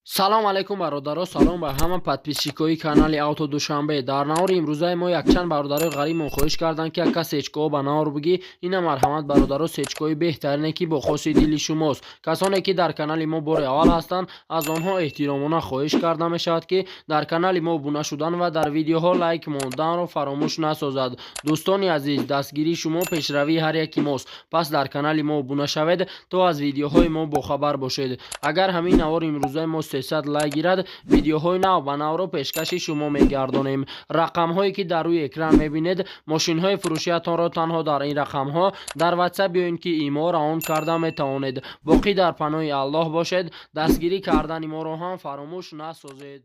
салом алайкум бародаро, салом ба ҳама подписчикои канали Авто Душанбе. Дар навори имрӯзаи мо якчанд бародарои ғаримон хоҳиш карданд ки ака сечкоҳо ба навор бугӣ. Ина марҳамат бародаро, сечкоҳои беҳтарине ки бо хоси дили шумост. Касоне ки дар канали мо бори аввал ҳастанд, аз онҳо эҳтиромона хоҳиш карда мешавад ки дар канали мо обуна шудан ва дар видеоҳо лайк монданро фаромӯш насозад. дӯстони азиз, дастгирии шумо пешравии ҳар яки мост. Пас дар канали мо обуна шавед то аз видеоҳои мо бохабар бошед. Агар ҳамин навори имрӯзаи мо 300 лайк гирад, видеоҳои нав ба навро пешкаши шумо мегардонем. рақамҳое ки дар рӯи экран мебинед, мошинҳои фурӯшиятонро танҳо дар ин рақамҳо дар ватсап ёин ки имо раон карда метавонед. боқӣ дар паноҳи Аллоҳ бошед. дастгирӣ кардани моро ҳам фаромӯш насозед.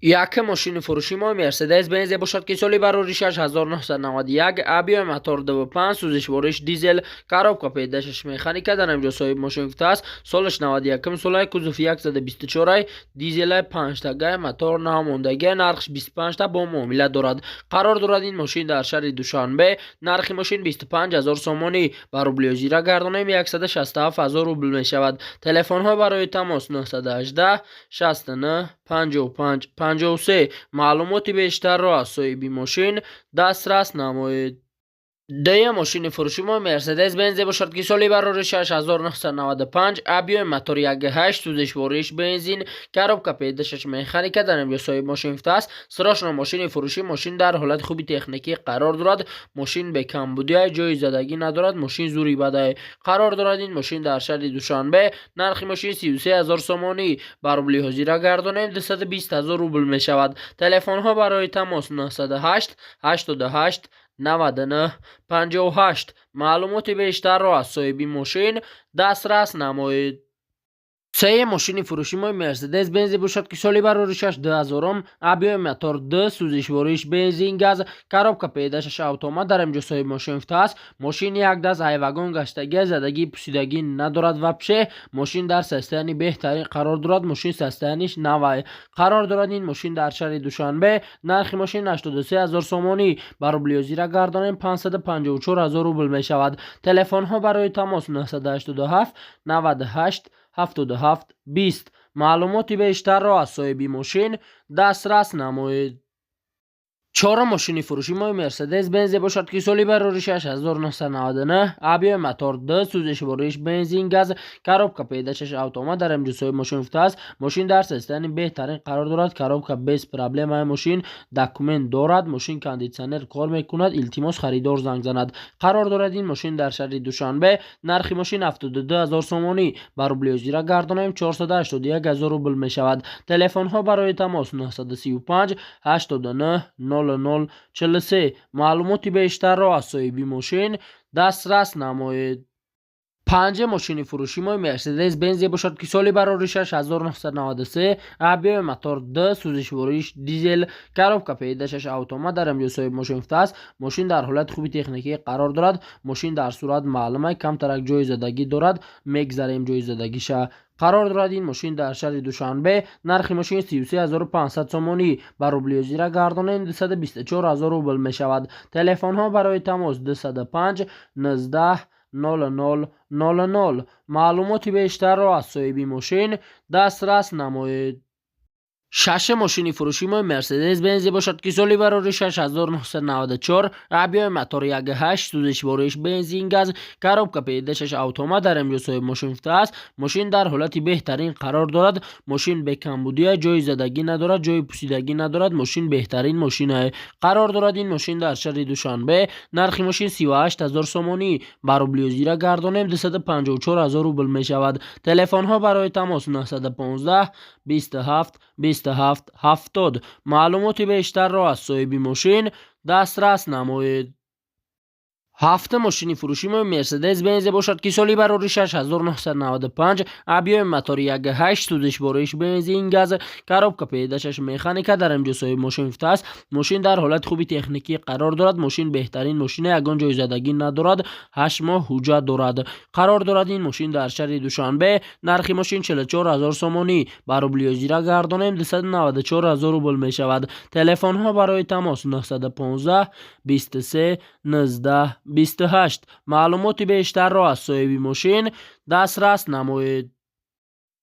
Яке мошини фурӯши мо Mercedes Benz бошад ки соли барори 6991, абиёи мотор 2.5, сӯзишвориш дизел, коробка педашаш механика, дар инҷо соҳиб мошин гуфтааст. Солаш 91 солай, кузов 124, дизелай 5 тагай, мотор намондагай, нархш 25 та бо муомила дорад. қарор дорад ин мошин дар шаҳри Душанбе. нархи мошин 25000 сомонӣ ба рублиозира гардонем 167000 рубл мешавад. телефонҳо барои тамос 918 69 55 53. маълумоти бештарро аз соҳиби мошин дастрас намоед. дая мошини фурӯши мо Mercedes Benz бошад ки соли барори 6995, абиёи мотор 1.8, сӯзишвориш бензин, коробка педашаш механика, дар инҷо соҳиб мошин гуфтааст. срочно мошини фурӯшӣ. мошин дар ҳолати хуби техникӣ қарор дорад. мошин бекамбудия, ҷои задагӣ надорад. мошин зури бадай. қарор дорад ин мошин дар шаҳри Душанбе. нархи мошин 33000 сомонӣ ба рубли ҳозира гардонем 220000 рубл мешавад. телефонҳо барои тамос 908 88 99 58. маълумоти бештарро аз соҳиби мошин дастрас намоед. сея мошини фурӯши мо Mercedes Benz бошад ки соли барори 2000, абиёи мотор 2, сӯзишвориш бензин газ, коробка педашаш автомат, дар инҷо соҳиб мошин гуфтааст. мошин як даст айвагон гаштагӣ, задагӣ пусидагӣ надорад ва пше. мошин дар состоянии беҳтарин қарор дорад. мошин состояниш навай. қарор дорад ин мошин дар шаҳри Душанбе. нархи мошин 83000 сомонӣ ба рублиозира гардонем 554000 рубл мешавад. телефонҳо барои тамос 987 98 77 20. маълумоти бештарро аз соҳиби мошин дастрас намоед. чорум мошини фурӯши мо Mercedes Benz бошад ки соли барори 6999, абиёи мотор 2, сӯзишвориш бензин газ, коробка педашаш автомат, дар инҷо соҳиб мошин гуфтааст. мошин дар состоянии беҳтарин қарор дорад. коробка без проблемаи мошин документ дорад. мошин кондитсионер кор мекунад. илтимос харидор занг занад. қарор дорад ин мошин дар шаҳри Душанбе. нархи мошин 72000 сомонӣ ба рублиозира гардонем 481000 рубл мешавад. телефонҳо барои тамос 935 89 0043. маълумоти бештарро аз соҳиби мошин дастрас намоед. панҷум мошини фурӯши мо Mercedes Benz бошад ки соли барори 6993, абиёи мотор 2, сӯзишвориш дизел, коробка педашаш автомат, дар инҷо соҳиб мошин гуфтааст. мошин дар ҳолати хуби техникӣ қарор дорад. мошин дар сурат маълумай камтарак ҷои задагӣ дорад. мегзарем ҷои задагиша. қарор дорад ин мошин дар шаҳри Душанбе. нархи мошин 33500 сомонӣ ба рублиозира гардонем 224000 рубл мешавад. телефонҳо барои тамос 205 19 0000. маълумоти бештарро аз соҳиби мошин дастрас намоед. шашум мошини фурӯши мо Mercedes Benz бошад ки соли барори 6994, абиёи мотор 1.8, сӯзишвориш бензин газ, коробка педашаш автомат, дар инҷо соҳиб мошин гуфтааст. мошин дар ҳолати беҳтарин қарор дорад. мошин бекамбудия, ҷои задагӣ надорад. ҷои пусидагӣ надорад. мошин беҳтарин мошинае. қарор дорад ин мошин дар шаҳри Душанбе. нархи мошин 38000 сомонӣ ба рублиозира гардонем 254000 рубл мешавад. телефонҳо барои тамос 915 27 27 70. маълумоти бештарро аз соҳиби мошин дастрас намоед. ҳафтум мошини фурӯши мо Mercedes Benz бошад ки соли барори 6995, абиёи мотор 1.8, сӯзишвориш бензин газ, коробка педашаш механика, дар инҷо соҳиб мошин гуфтааст. мошин дар ҳолати хуби техникӣ қарор дорад. мошин беҳтарин мошина, ягон ҷои задагӣ надорад. 8 моҳ ҳуҷҷат дорад. қарор дорад ин мошин дар шаҳри Душанбе. нархи мошин 44000 сомонӣ ба рублиозира гардонем 294000 рубл мешавад. телефонҳо барои тамос 915 23 19 28. маълумоти бештарро аз соҳиби мошин дастрас намоед.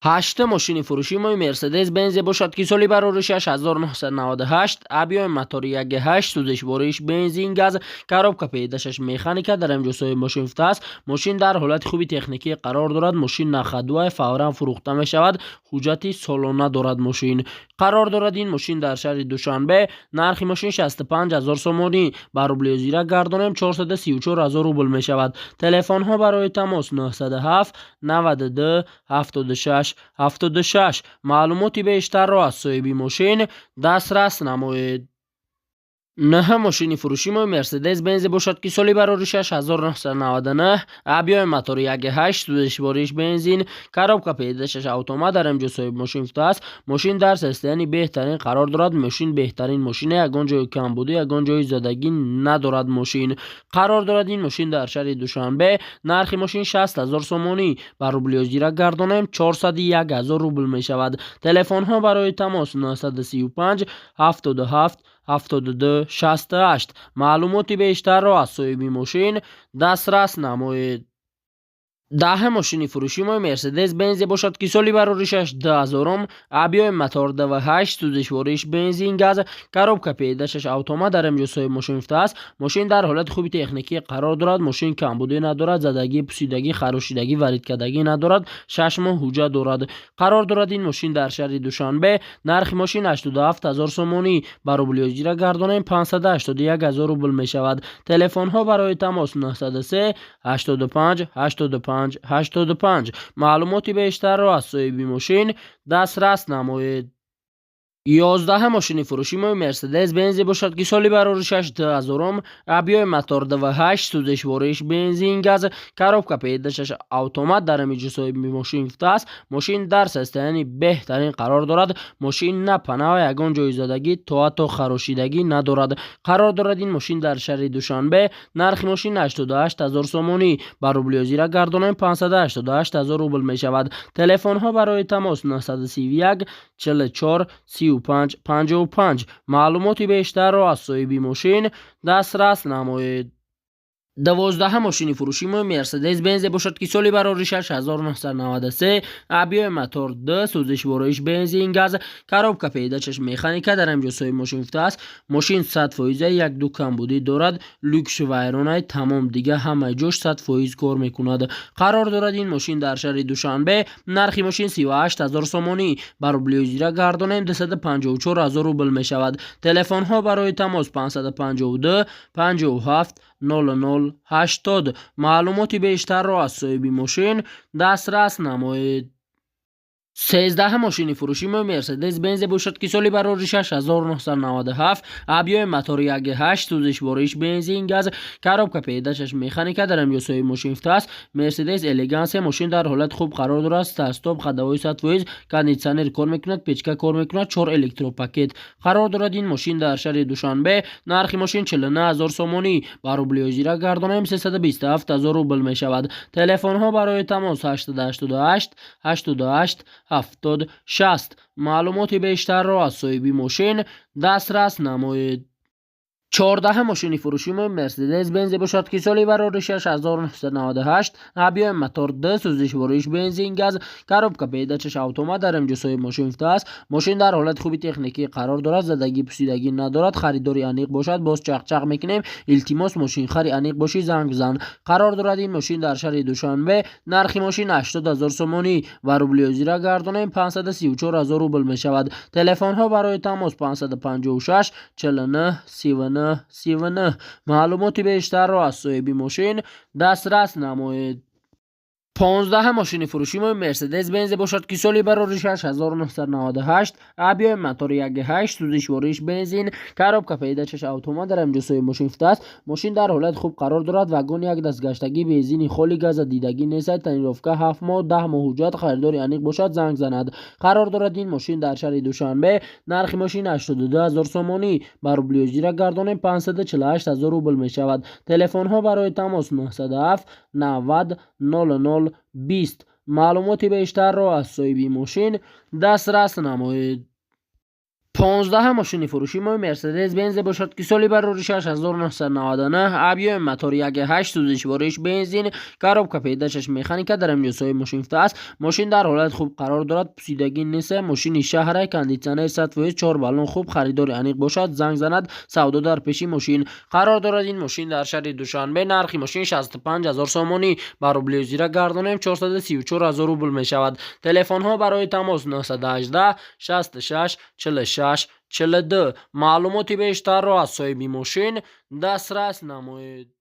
8 ماشین فروشی ما مرسدس بنز باشد که سالی برآوریش 1998 ابیای موتوری 1.8 سوزش بارش بنزین گاز کاروبکا پیداشش مکانیکا در اینجا سوی ماشین است. ماشین در حالت خوبی تکنیکی قرار دارد. ماشین نخودوای فورا فروخته می شود. حجت سالانه دارد. ماشین قرار دارد این ماشین در شهر دوشنبه. نرخ ماشین 65000 سومانی بر روبل زیرا گردانیم 434000 روبل می شود. تلفن ها برای تماس 907 92 76 معلوماتی بیشتر را از صاحب ماشین دسترس نمایید. 9 ماشین فروشی ما مرسدس بنز باشد که سالی برآوریش 1999 ابیای موتور 1.8 سوزش بارش بنزین کاروبکا پیداشش اتومات در اینجا صاحب ماشین است. ماشین در سیستانی بهترین قرار دارد. ماشین بهترین ماشینه. یگان جای کم بوده یگان جای زدگی ندارد. ماشین قرار دارد این ماشین در شهر دوشنبه. نرخ ماشین 60000 سومانی بر روبل زیرا گردانیم 401000 روبل می شود. تلفن ها برای تماس 935 77 72 68 معلوماتی بیشتر را از صاحب ماشین دسترس نمایید. 10 ماشین فروشی ما مرسدس بنز باشد که سالی برآوریش 2000 ابیای موتور 2.8 سوزش بارش بنزین گاز کاروبکا پیداشش اتومات در اینجا صاحب ماشین است. ماشین در حالت خوبی تکنیکی قرار دارد. ماشین کمبودی ندارد. زدگی پوسیدگی خراشیدگی وارد کردگی ندارد. 6 ماه حجت دارد. قرار دارد این ماشین در شهر دوشنبه. نرخ ماشین 87000 سومانی بر روبل زیرا گردانیم 581000 روبل می شود. تلفن ها برای تماس 903 85 85 معلوماتی بیشتر را از صاحب ماشین دسترس نمایید. 11 ماشین فروشی ما مرسدس بنز باشد که سالی برآوریش 2000 ابیای موتور 2.8 سوزش بارش بنزین گاز کاروبکا پیداشش اتومات در اینجا صاحب ماشین است. ماشین در سیستانی بهترین قرار دارد. ماشین نه پناه و یگان جای زدگی تا خراشیدگی ندارد. قرار دارد این ماشین در شهر دوشنبه. نرخ ماشین 88000 سومانی بر روبل زیرا گردانیم 588000 روبل می شود. تلفن ها برای تماس 931 44 35 55 معلوماتی بیشتر را از صاحب ماشین دسترس نمایید. 12 ماشین فروشی ما مرسدس بنز باشد که سالی برآوریش 1993 ابیای موتور 2 سوزش بارش بنزین گاز کاروبکا پیداشش مکانیکا در اینجا صاحب ماشین است. ماشین 100% یک دو کمبودی دارد. لوکس و ایرونای تمام دیگه همه جوش 100% کار میکند. قرار دارد این ماشین در شهر دوشنبه. نرخ ماشین 38000 سومانی بر روبل زیرا گردانیم 254000 روبل می شود. تلفن ها برای تماس 552 57 0080 معلوماتی بیشتر را از صاحب ماشین دسترس نمایید. 13 ماشین فروشی ما مرسدس بنز باشد که سالی برآوریش 1997 ابیای موتور 1.8 سوزش بارش بنزین گاز کاروبکا پیداشش مکانیکا در اینجا صاحب ماشین است. مرسدس الگانس ماشین در حالت خوب قرار دارد. استاپ خداوی 100% کاندیشنر کار میکند. پیچکا کار میکند. 4 الکترو پاکت قرار دارد این ماشین در شهر دوشنبه. نرخ ماشین 49000 سومانی بر روبل زیرا گردانیم 327000 روبل می شود. تلفن ها برای تماس 888 88 70 60 معلوماتی بیشتر را از صاحب ماشین دسترس نمایید. 14 ماشین فروشی ما مرسدس بنز باشد که سالی برآوریش 1998 ابیای موتور 2 سوزش بارش بنزین گاز کاروبکا پیداشش اتومات در اینجا صاحب ماشین است. ماشین در حالت خوبی تکنیکی قرار دارد. زدگی پوسیدگی ندارد. خریداری انیق باشد باز چق میکنیم. التماس ماشین خری انیق باشی زنگ بزن. قرار دارد این ماشین در شهر دوشنبه. نرخ ماشین 80000 سومانی و روبل زیرا گردانیم 534000 روبل می شود. تلفن ها برای تماس 556 49 39 معلوماتی بیشتر را از صاحب ماشین دسترس نمایید. 15 ماشین فروشی ما مرسدس بنز باشد که سالی برآوریش 1998 ابیای موتور 1.8 سوزش بارش بنزین کاروبکا پیداشش اتومات در اینجا صاحب ماشین است. ماشین در حالت خوب قرار دارد. واگن یک دست گشتگی بنزین خالی گاز دیدگی نیست. تنیروفکا 7 ماه 10 ماه حجت خریداری انیق باشد زنگ زند. قرار دارد این ماشین در شهر دوشنبه. نرخ ماشین 82000 سومانی بر روبل زیرا گردانیم 548000 روبل می شود. تلفن ها برای تماس 907 90 00 20 معلوماتی بیشتر را از صاحب ماشین دسترس نمایید. 15 ماشین فروشی ما مرسدس بنز باشد که سالی بر 6999 ابیو موتور 1.8 سوزش بارش بنزین کاروبکا پیداشش مکانیکا در امریکای ماشین است. ماشین در حالت خوب قرار دارد، پوسیدگی نیست. ماشین شهر کاندیشنر 104 بالون خوب خریدار انیق باشد زنگ زند. سودا در پیشی ماشین قرار دارد. این ماشین در شهر دوشنبه نرخ ماشین 65000 سومانی بر روبل زیرا گردانیم 434000 روبل می شود. تلفن ها برای تماس 918 66 46 42. معلوماتی بیشتر را از صاحب ماشین دسترس نمایید.